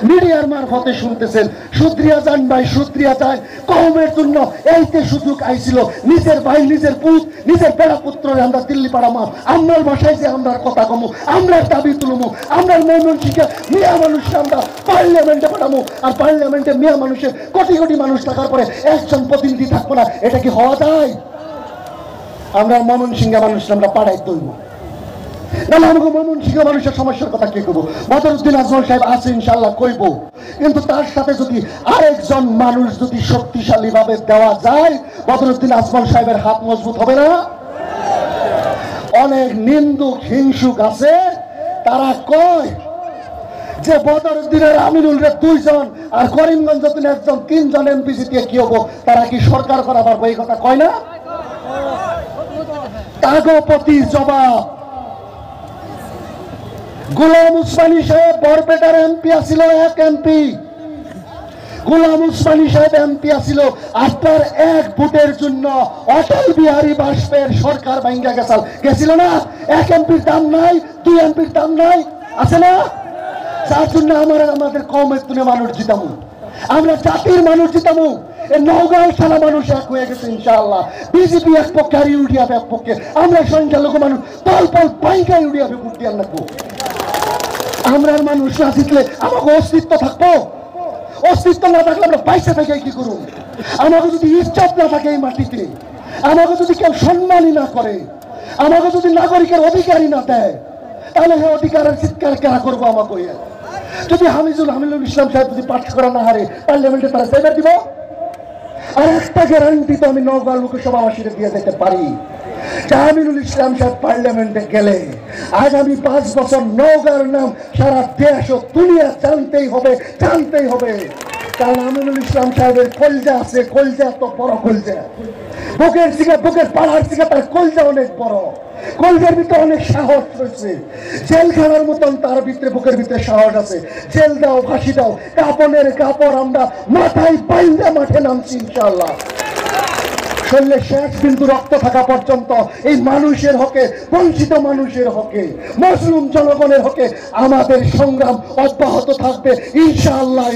মিডিয়ার মারফতে শুনতেছেন সুদ্রিয়া যান ভাই সুদ্রিয়া যান কওমের জন্য এইতে সুযোগ আইছিল নিজের ভাই নিজের পুত নিজের বেড়া পুত্র আমরা দিল্লি পাড়ামা আমরার ভাষায় যে আমরা কথা কমু আমরা দাবি তুলমু আমরা ময়মনসিংহে মিয়া মানুষকে আমরা পার্লামেন্টে পাঠামু আর পার্লামেন্টে মিয়া মানুষের কোটি কোটি মানুষ থাকার পরে একজন প্রতিনিধি থাকবো না এটা কি হওয়া যায় আমরা ময়মনসিংহে মানুষকে আমরা পাড়ায় তুলবো নাহলে আমাকে ময়মনসিংহ মানুষের সমস্যার কথা কি করবো বদরুদ্দিন আজমল সাহেব আছে ইনশাল্লাহ কইব কিন্তু তার সাথে যদি আরেকজন মানুষ যদি শক্তিশালী ভাবে দেওয়া যায় বদরুদ্দিন আজমল সাহেবের হাত মজবুত হবে না অনেক নিন্দুক হিংসুক আছে তারা কয় যে বদরুদ্দিনের আমিনুলরে 2 জন আর করিমগঞ্জ যতীন 1 জন 3 জন এমপি জিতিয়ে কি হবো তারা কি সরকার করা পারবো এই কথা কয় না কাগপতি জবাব গোলাম উসমানী সাহেব বরপেটার এমপি আছিল 1 এমপি গোলাম উসমানী সাহেব এমপি আছিল আপনার 1 ভোটের জন্য অটল বিহারী বাজপেয়ীর সরকার ভাঙ্গা গেছিল না 1 এমপির দাম নাই 2 এমপির দাম নাই আছে না যার জন্য আমাদের কমের তুলে মানুষ জিতামু আমরা জাতির মানুষ জিতামু নওগাঁও সারা মানুষ এক হয়ে গেছে ইনশাআল্লাহ বিজেপি এক পক্ষে আর ইউডিএফ এক পক্ষে আমরা সংখ্যালঘু মানুষ দল পল পাইকা ইউডিএফে ভোট দিয়ে রাখবো আমরা মানুষ না জিতলে আমাকে অস্তিত্ব থাকবো অস্তিত্ব না থাকলে আমরা পয়সা থেকে কি করুন আমাকে যদি ইজ্জত না থাকে এই মাটিতে আমাকে যদি কেউ সম্মানই না করে আমাকে যদি নাগরিকের অধিকারই না দেয় তাহলে সেই অধিকারের চিৎকার কেনা করবো আমাকে যদি হামিদুল ইসলাম সাহেব যদি পাঠ করা না হারে পার্লামেন্টে তারা সেবার দিব আর একটা গ্যারান্টি তো আমি নওগাঁ লোকসভাবাসীকে দিয়ে যেতে পারি আমিনুল ইসলাম সাহেব পার্লামেন্টে গেলে আগামী 5 বছর নওগাঁর নাম সারা দেশ ও দুনিয়া জানতেই হবে কারণ আমিনুল ইসলাম সাহেবের কলজা আছে কলজা তো বড় কলজা বুকের পাড়ার থেকে তার কলজা অনেক বড় কলজার ভিতরে অনেক সাহস রয়েছে জেলখানার মতন তার ভিতরে বুকের ভিতরে সাহস আছে জেল দাও ফাঁসি দাও কাপড়ের কাপড় আমরা মাথায় বাইন্দা মাঠে নামছি ইনশাআল্লাহ শরীরে শেষ বিন্দু রক্ত থাকা পর্যন্ত এই মানুষের হকে বঞ্চিত মানুষের হকে মুসলিম জনগণের হকে আমাদের সংগ্রাম অব্যাহত থাকবে ইনশাআল্লাহ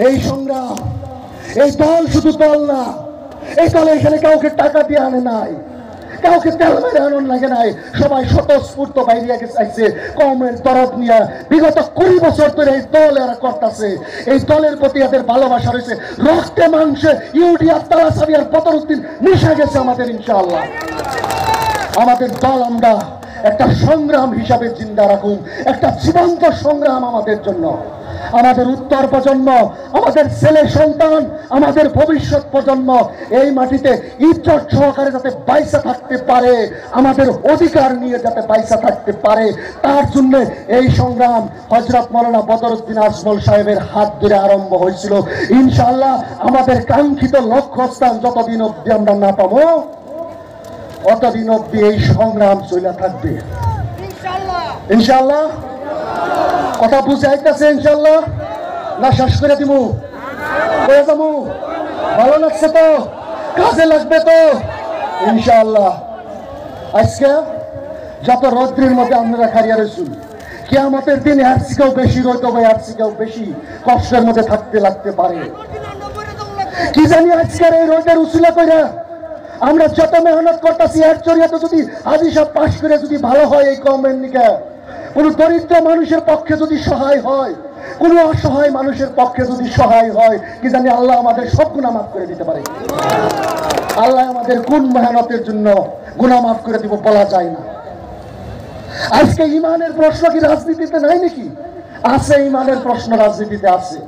এই সংগ্রাম এই দল শুধু দল না এই দল এখানে কাউকে টাকা দিয়ে আনে নাই কাউকে তেল মেরে আনন্দ লাগে নাই সবাই স্বতঃস্ফূর্ত বাইরে চাইছে কমের দরদ নিয়ে বিগত 20 বছর ধরে এই দল এরা করতেছে এই দলের প্রতি এদের ভালোবাসা রয়েছে রক্তে মাংসে ইউডিএফ তালাসাবি আর বদরুদ্দিন মিশে গেছে আমাদের ইনশাআল্লাহ আমাদের দল আমরা একটা সংগ্রাম হিসাবে জিন্দা রাখুন একটা জীবন্ত সংগ্রাম আমাদের জন্য আমাদের উত্তর প্রজন্ম আমাদের ছেলে সন্তান আমাদের ভবিষ্যৎ প্রজন্ম এই মাটিতে ইজ্জত সহকারে যাতে বাইসা থাকতে পারে আমাদের অধিকার নিয়ে যাতে বাইসা থাকতে পারে তার জন্য এই সংগ্রাম হযরত মাওলানা বদরুদ্দিন আজমল সাহেবের হাত ধরে আরম্ভ হয়েছিল ইনশাআল্লাহ আমাদের কাঙ্ক্ষিত লক্ষ্যস্থান যতদিন অবধি আমরা না পাবো অতদিন অবধি এই সংগ্রাম চলে থাকবে ইনশাআল্লাহ কথা বুঝে আইতেছে ইনশাআল্লাহ না শেষ করে দিব হয়ে যাবো ভালো লাগছে তো কাজে লাগবে তো ইনশাআল্লাহ আজকে যত রৌদ্রের মধ্যে আপনারা খারিয়া রয়েছেন কিয়ামতের দিন এর থেকেও বেশি রোদ হবে এর থেকেও বেশি কষ্টের মধ্যে থাকতে লাগতে পারে কি জানি আজকের এই রোদের উসিলা করে আমরা যত মেহনত করতেছি এর জরিয়াতে যদি হাজি সাহেব পাশ করে যদি ভালো হয় এই কমের নিকে কোন দরিদ্র মানুষের পক্ষে যদি সহায় হয় কোন অসহায় মানুষের পক্ষে যদি সহায় হয় কি জানি আল্লাহ আমাদের সব গুনাহ মাফ করে দিতে পারে আল্লাহ আমাদের কোন মেহনতের জন্য গুনাহ মাফ করে দিব বলা যায় না আজকে ঈমানের প্রশ্ন কি রাজনীতিতে নাই নাকি আছে ঈমানের প্রশ্ন রাজনীতিতে আছে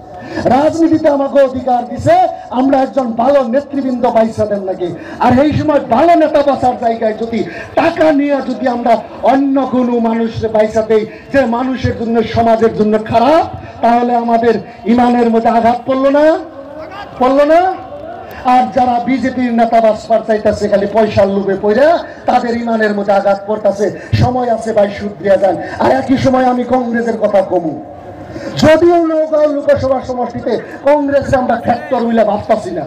রাজনীতিতে আমাকে অধিকার দিছে আমরা একজন ভালো নেতৃবৃন্দ পাইছা দেন নাকি আর এই সময় ভালো নেতা বাঁচার জায়গায় যদি টাকা নিয়ে যদি আমরা অন্য কোনো মানুষকে পাইছা দেই যে মানুষের জন্য সমাজের জন্য খারাপ তাহলে আমাদের ঈমানের মধ্যে আঘাত পড়লো না আর যারা বিজেপির নেতা বাঁচবার চাইতেছে খালি পয়সার লোভে পড়ে তাদের ঈমানের মধ্যে আঘাত পড়তেছে সময় আছে ভাই শুধরিয়া যান আর একই সময় আমি কংগ্রেসের কথা কমু যদিও নওগাঁ লোকসভা সমষ্টিতে কংগ্রেসে আমরা ফ্যাক্টর মিলে ভাবতাছি না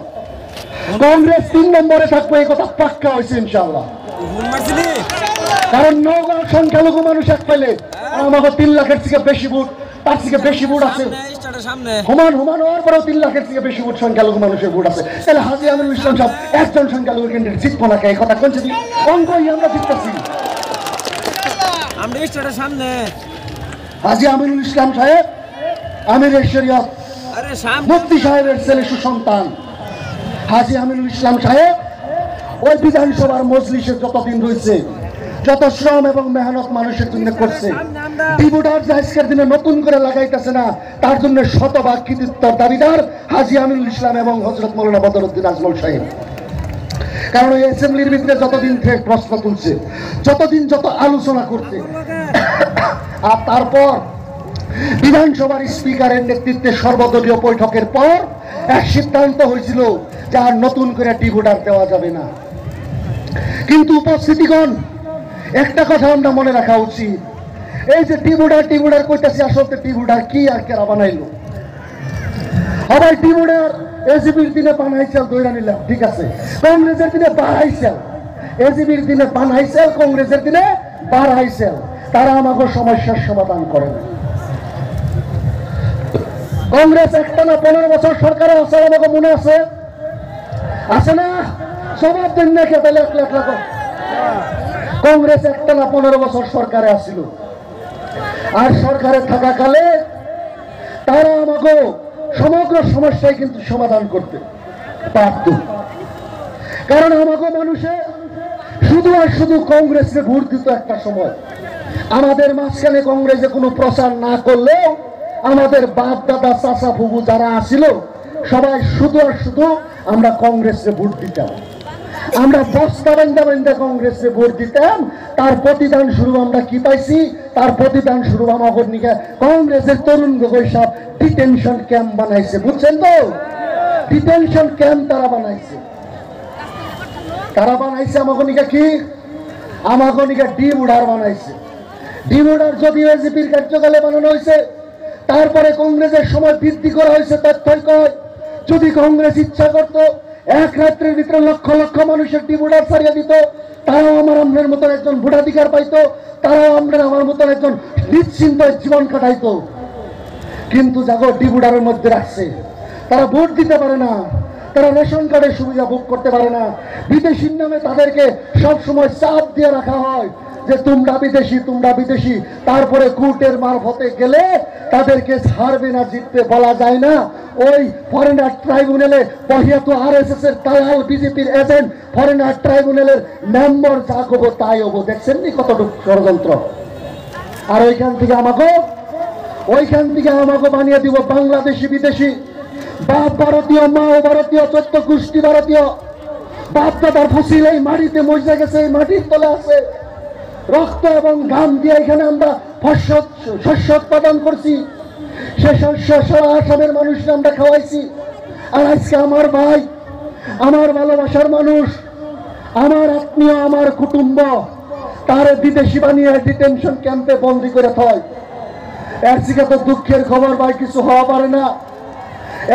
কংগ্রেস 3 নম্বরে থাকবে এই কথা পাক্কা হয়েছে ইনশাআল্লাহ কারণ নওগাঁ সংখ্যালঘু মানুষ এক পেলে আমাকে 3 লাখের থেকে বেশি ভোট তার থেকে বেশি ভোট আছে, হুমান ওর পরেও 3 লাখের থেকে বেশি ভোট সংখ্যালঘু মানুষের ভোট আছে, তাহলে হাজী আমিনুল ইসলাম সাহেব একজন সংখ্যালঘু ক্যান্ডিডেট জিতবো না, এই কথা কোন দিন অঙ্কই আমরা জিততেছি। হাজী আমিনুল ইসলাম সাহেব আমিরের শরীয়ত মুফতি সাহেবের ছেলে সুসন্তান। হাজী আমিনুল ইসলাম সাহেব ওই বিধানসভার মজলিসে যতদিন রয়েছে, যত শ্রম এবং মেহনত মানুষের জন্য করছে, ডিভোটার আজকের দিনে নতুন করে লাগাইতেছে না, তার জন্য শতভাগ কৃতিত্বের দাবিদার হাজী আমিনুল ইসলাম এবং হযরত মাওলানা বদরউদ্দিন আজমল সাহেব। কারণ এই অ্যাসেম্বলির ভিতরে যতদিন থেকে প্রশ্ন তুলছে, যতদিন যত আলোচনা করছে, আর তারপর বিধানসভার স্পিকারের নেতৃত্বে সর্বদলীয় বৈঠকের পর এক সিদ্ধান্ত হয়েছিল যে আর নতুন করে ডিভোটার দেওয়া যাবে না। কিন্তু উপস্থিতিগণ, একটা কথা আমরা মনে রাখা উচিত, এই যে ডিভোটার কইতাছি, আসলে ডিভোটার কি আর কেরা বানাইলো? আবার ডিভোটার এজিবির দিনে বানাইছেন দৈরা নিলাম, ঠিক আছে, কংগ্রেসের দিনে বাড়াইছেন, এজিবির দিনে বানাইছেন, কংগ্রেসের দিনে বাড়াইছেন, তারা আমাকে সমস্যার সমাধান করে না। কংগ্রেস একটানা 15 বছর সরকারে আছে, আমাকে মনে আছে না? সবার জন্য খেতে লাখ লাখ লাখ কংগ্রেস একটানা 15 বছর সরকারে আসছিল, আর সরকারে থাকাকালে তারা আমাকে সমগ্র সমস্যায় কিন্তু সমাধান করতে পারত। কারণ আমাকে মানুষে শুধু আর শুধু কংগ্রেসকে ভোট দিত একটা সময়। আমাদের মাঝখানে কংগ্রেসে কোনো প্রচার না করলেও আমাদের বাপ দাদা চাচা ফুবু যারা আসিল সবাই শুধু আর শুধু আমরা কংগ্রেসে ভোট দিতাম। আমরা বস্তা বান্ধা কংগ্রেসে ভোট দিতাম। তার প্রতিদান স্বরূপ আমরা কি পাইছি? তার প্রতিদান স্বরূপ আমাকে নিকে কংগ্রেসের তরুণ সব ডিটেনশন ক্যাম্প বানাইছে, বুঝছেন তো? ডিটেনশন ক্যাম্প তারা বানাইছে আমাকে নিকে কি? আমাকে নিকে ডিভোটার বানাইছে। ডিভোটার যদি এজিপির কার্যকালে বানানো হয়েছে, তারপরে কংগ্রেসের সময় বৃদ্ধি করা হয়েছে। তথ্যই কয়, যদি কংগ্রেস ইচ্ছা করতো এক রাত্রের ভিতরে লক্ষ লক্ষ মানুষের ডিভোটার ছাড়িয়ে দিত, তারাও আমার মতন একজন ভোটাধিকার পাইতো, তারাও আমার মতন একজন নিশ্চিন্ত জীবন কাটাইতো। কিন্তু যাগো ডিভোটারের মধ্যে রাখছে, তারা ভোট দিতে পারে না, তারা রেশন কার্ডের সুবিধা ভোগ করতে পারে না। বিদেশির নামে তাদেরকে সবসময় চাপ দিয়ে রাখা হয় যে তোমরা বিদেশি। তারপরে কোর্টের মারফতে গেলে তাদেরকে ছাড়বে না, জিততে বলা যায় না। ওই ফরেনার ট্রাইব্যুনালে পহিয়াতো RSS এর দালাল, বিজেপির এজেন্ট, ফরেনার ট্রাইব্যুনালের মেম্বার যা হবো তাই হবো। দেখছেন নি কতটুকু ষড়যন্ত্র? আর ওইখান থেকে আমাকে বানিয়ে দিব বাংলাদেশি বিদেশি। বাপ ভারতীয়, মাও ভারতীয়, 14 গোষ্ঠী ভারতীয়। বাপ দাদার ফসিল এই মাটিতে মজে গেছে, এই মাটির তলে আছে। রক্ত এবং ঘাম দিয়ে এখানে আমরা শস্য উৎপাদন করছি। সে শস্য সারা আসামের মানুষরা আমরা খাওয়াইছি। আর আজকে আমার ভাই, আমার ভালোবাসার মানুষ, আমার আত্মীয়, আমার কুটুম্ব, তার বিদেশি বানিয়ে ডিটেনশন ক্যাম্পে বন্দি করে থয়। এর থেকে তো দুঃখের খবর ভাই কিছু হওয়া পারে না।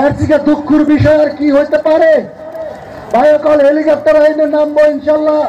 এর থেকে দুঃখের বিষয় আর কি হইতে পারে ভাই? কল হেলিকপ্টার আইনে নামবো ইনশাল্লাহ।